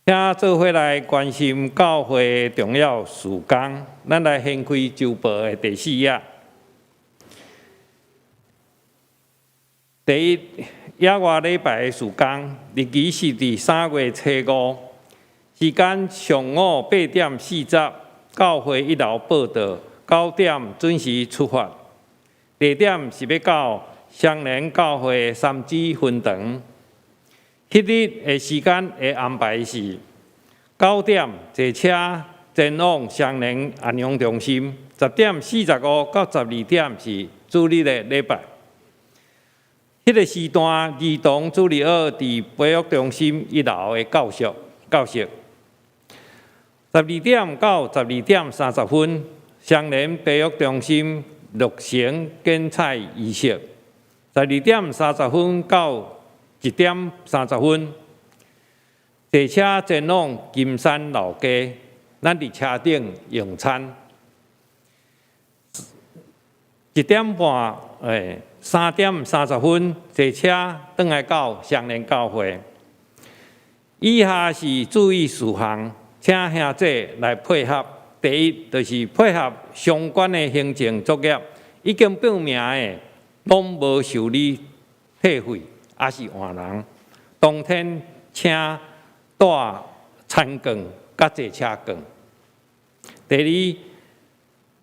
请做伙来关心教会重要事工，咱来掀开周报的第4页。第一，野外礼拜的事工，日期是伫3月初5，时间上午8点40，教会1楼报道，9点准时出发。地点是要到双连教会3支分堂。迄日的时间的安排是9点坐车前往双连安养中心，10:45到12点是主日的礼拜。迄个时段，儿童主日学伫培育中心1楼的教室。12点到12:30，双连培育中心落成剪彩仪式。12:30到1:30，坐车前往金山老街，咱伫车顶用餐。3:30，坐车转来到双连教会。以下是注意事项，请兄弟来配合。第一，就是配合相关的行政作业，已经报名的，拢无受理退费，也是换人。当天请带餐券甲坐车券。第二，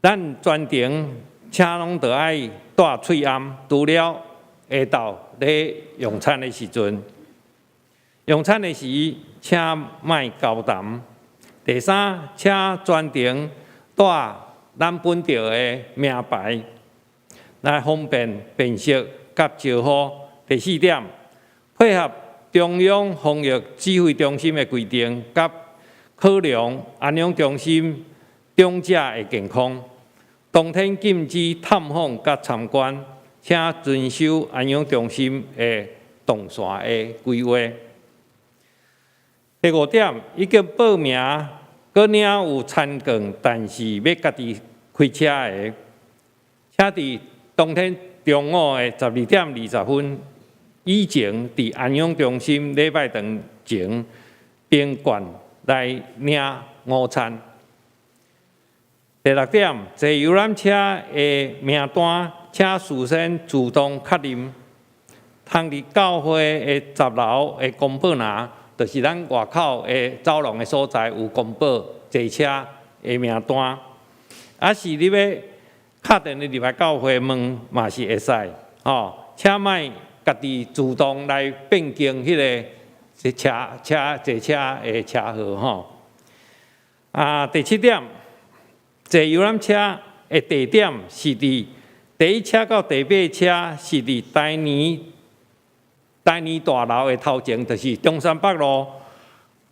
咱全程车拢得爱带喙罨，除了下昼咧用餐的时阵，用餐的时请莫交谈。第三，请全程带咱本地的名牌，来方便辨识甲招呼。第四点，配合中央防疫指挥中心的规定，甲考量安养中心长者的健康，当天禁止探访甲参观，请遵守安养中心的动线的规划。第五点，已经报名，佮领有餐券，但是要家己开车的，请伫当天中午的12:20以前，伫安养中心礼拜堂前宾馆来领午餐。第六点，坐游览车的名单，请事先自动确认，通伫教会的10楼的公报拿。就是咱外口的走廊的所在有公布坐车的名单，啊是你要敲电话入来教会问嘛是会使，请莫家己主动来变更迄个坐车的车号第七点，坐游览车的地点是伫第一车到第八车是伫台泥大楼的头前，就是中山北路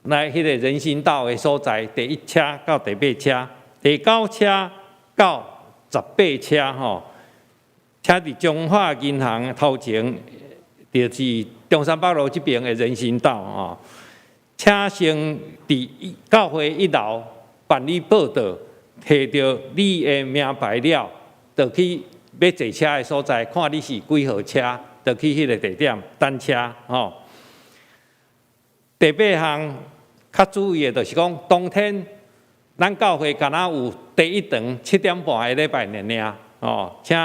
来迄个人行道的所在，第一车到第八车，第9车到18车车伫中华银行头前，就是中山北路这边的人行道车先伫教会1楼办理报到，摕到你的名牌了，就去要坐车的所在，看你是几号车。就去迄个地点等车第八项较注意的，就是讲当天咱教会敢若有第一堂7:30的礼拜尔请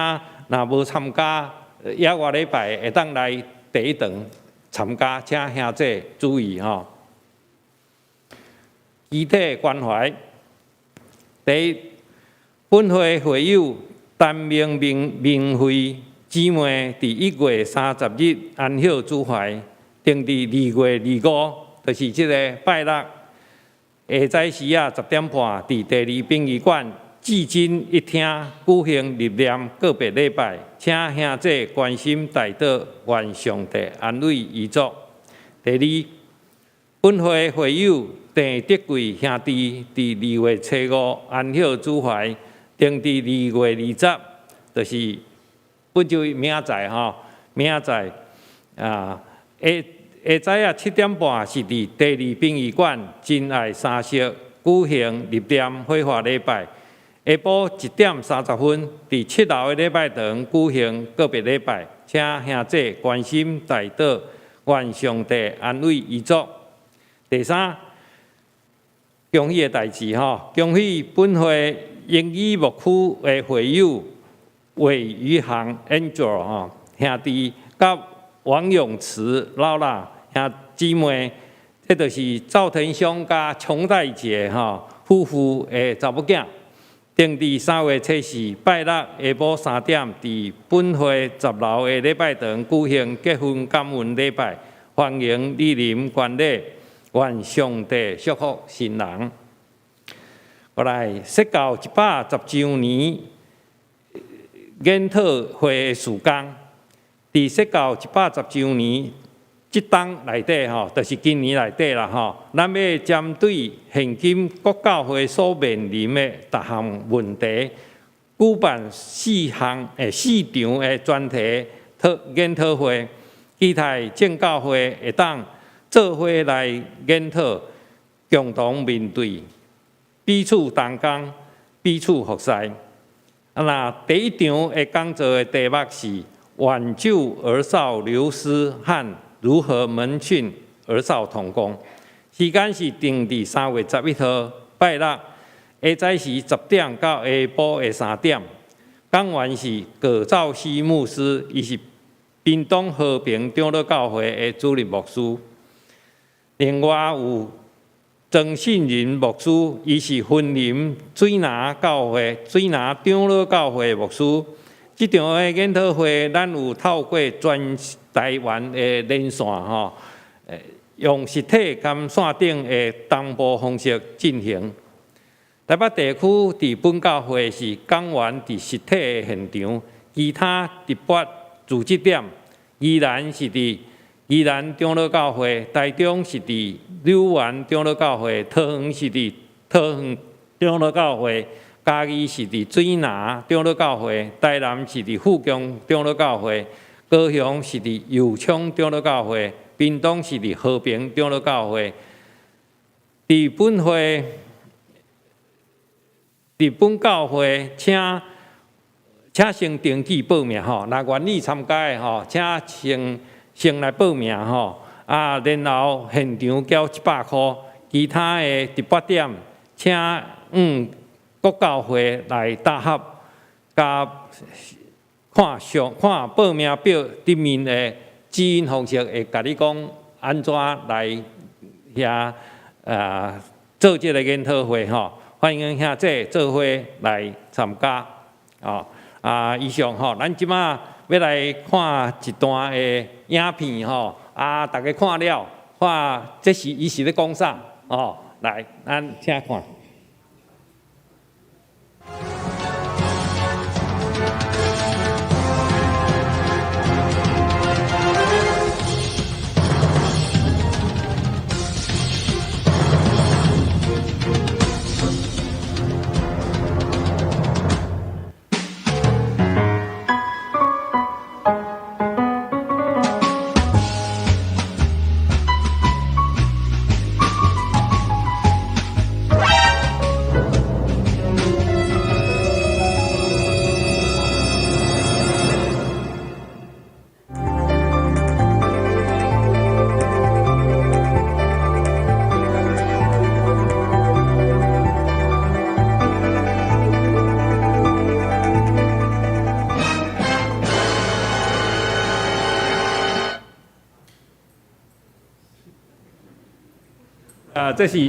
若无参加野外礼拜，会当来第一堂参加，请兄弟注意集体关怀。第一，本会会友单名明会。姊妹伫1月30日安孝主怀，定伫2月25，就是即个拜六下早时10:30，伫第2殡仪馆至今一厅举行立念告别礼拜，请兄弟关心代祷，愿上帝安慰遗族。第二，本会会友郑德贵兄弟伫2月75安孝主怀，定伫2月20，就是。本就明仔明仔下早7:30是伫第2殡仪馆真爱三色举行立念火化礼拜，下晡1:30伫7楼的礼拜堂举行告别礼拜，请兄弟关心代祷，愿上帝安慰遗族。第三，恭喜的代志恭喜本会英语牧区的会友。魏宇航 Angel 兄弟甲王永慈老啦兄姊妹，这就是赵腾香甲琼代姐夫妇的查某囝，定伫3月7日拜六下晡3点，伫本会10楼的礼拜堂举行结婚感恩礼拜，欢迎莅临观礼，愿上帝祝福新人。后来说到110周年研讨会的时间，伫说到110周年即档内底吼，就是今年内底啦吼，咱要针对现今国教会所面临的各项问题，举办4场的专题研讨会，期待正教会会当做伙来研讨，共同面对，彼此同工，彼此服侍。那第一场的讲座的题目是挽救儿少流失和如何门训儿少同工，时间是定伫3月11号拜六，下早时10点到下晡的3点。讲员是葛兆熙牧师，伊是屏东和平长老教会的主任牧师。另外有曾信仁牧师，伊是芬林水拿教会、水拿长老教会的牧师。这场的研讨会，咱有透过全台湾的连线吼，用实体跟线顶的同步方式进行。台北地区伫本教会是讲员伫实体的现场，其他直播组织点依然是伫宜兰长老教会，台中是伫柳园长老教会，桃园是伫桃园长老教会。嘉义是伫水拿长老教会，台南是伫富江长老教会，高雄是伫油厂长老教会，屏东是伫和平长老教会。伫本教会，请先登记报名吼，若愿意参加的吼，请先来报名吼，然后现场交100块，其他的直播点请国教会来搭合，甲看报名表顶面的指引方式，会甲你讲安怎来遐做这个研讨会吼，欢迎兄弟做伙来参加哦。以上吼，咱即马要来看一段的影片吼，大家看了，看这是伊是咧讲啥哦？来，咱请看。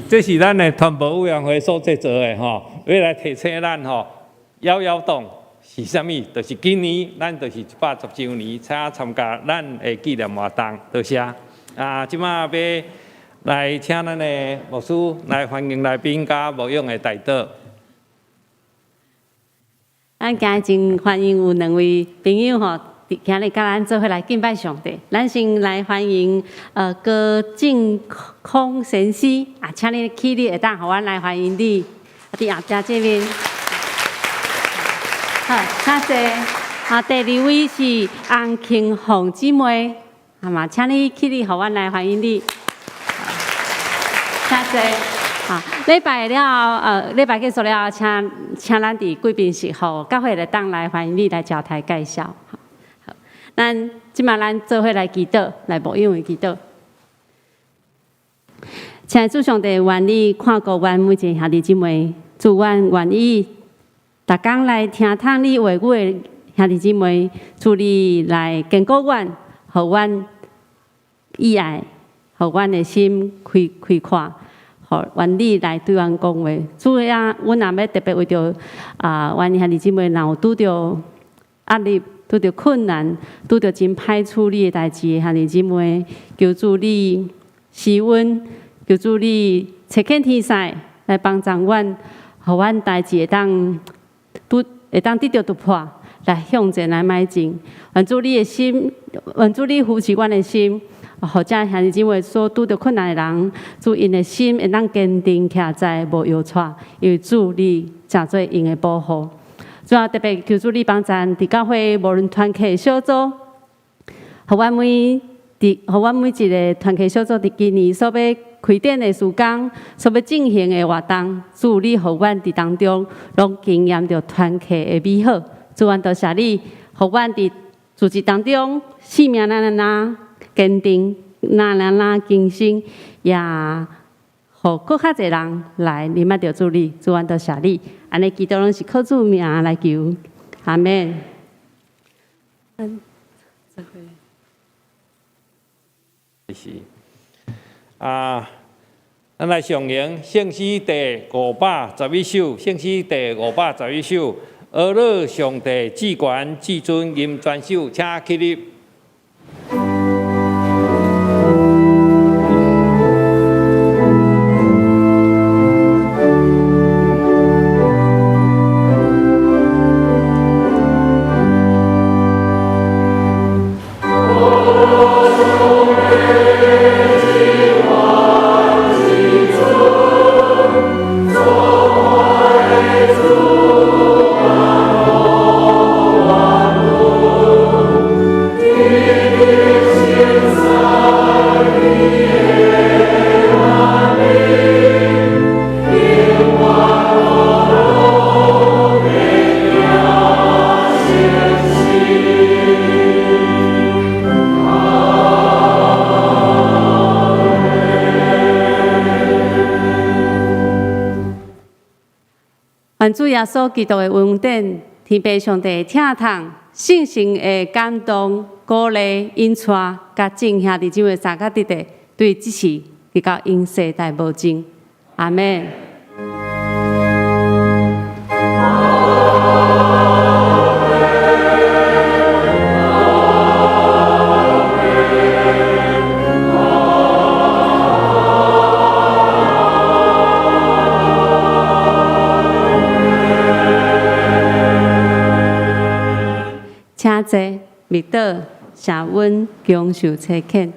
这是咱的团保委员会所制作的吼，要来提醒咱吼，摇动是啥物？就是今年咱就是110周年，请参加咱的纪念活动，多谢。即马要来请咱的牧师来欢迎来宾加牧养的代祷。咱今日真欢迎有2位朋友吼。今日甲咱做伙来敬拜上帝，咱先来欢迎郭敬空神师请你起立会当，互阮来欢迎你，伫后壁这边。好，谢谢。第2位是洪庆凤姊妹，嘛，请你起立，互阮来欢迎你。谢谢。好，礼拜了后，礼拜结束了后，请咱伫贵宾室吼，教会来当来欢迎你来交台介绍。咱即马咱做伙来祈祷，来牧养的祈祷。请主上帝愿意看顾阮每一个兄弟姊妹，主阮愿意逐工来听听你话语的兄弟姊妹，主你来坚固阮，互阮意爱，互阮的心开阔，互愿你来对阮讲话。主呀，阮也要特别为着阮兄弟姊妹，若有拄着压力。拄着困难，拄着真歹处理的代志的兄弟姊妹，求主你施恩，求主你垂见天使来帮助阮，互阮代志会当得到突破，来向前来迈进。愿主你的心，愿主你扶持阮的心，或者兄弟姊妹所拄着困难的人，主因的心会当坚定徛在无摇晃，因为主你诚做因的保护。主要特别求主你帮助伫教会无论团契小组，互阮每一个团契小组伫今年所要开展的事工，所要进行的活动，主你互阮伫当中拢经验着团契的美好。主愿多谢你，互阮伫组织当中性命坚定，更新，也互更较侪人来认识着主你。主愿多谢你，安尼祈祷拢是靠主名来求，阿门。是咱来上映圣诗第511首，圣诗第511首，俄勒上帝至权至尊吟全首，请起立。愿主耶稣基督的恩典、天父上帝的疼痛、圣神的感动、鼓励、引带，甲众兄弟姊妹三个得对这事直到永世代无尽。阿门。请坐，密道，下温，恭受差遣。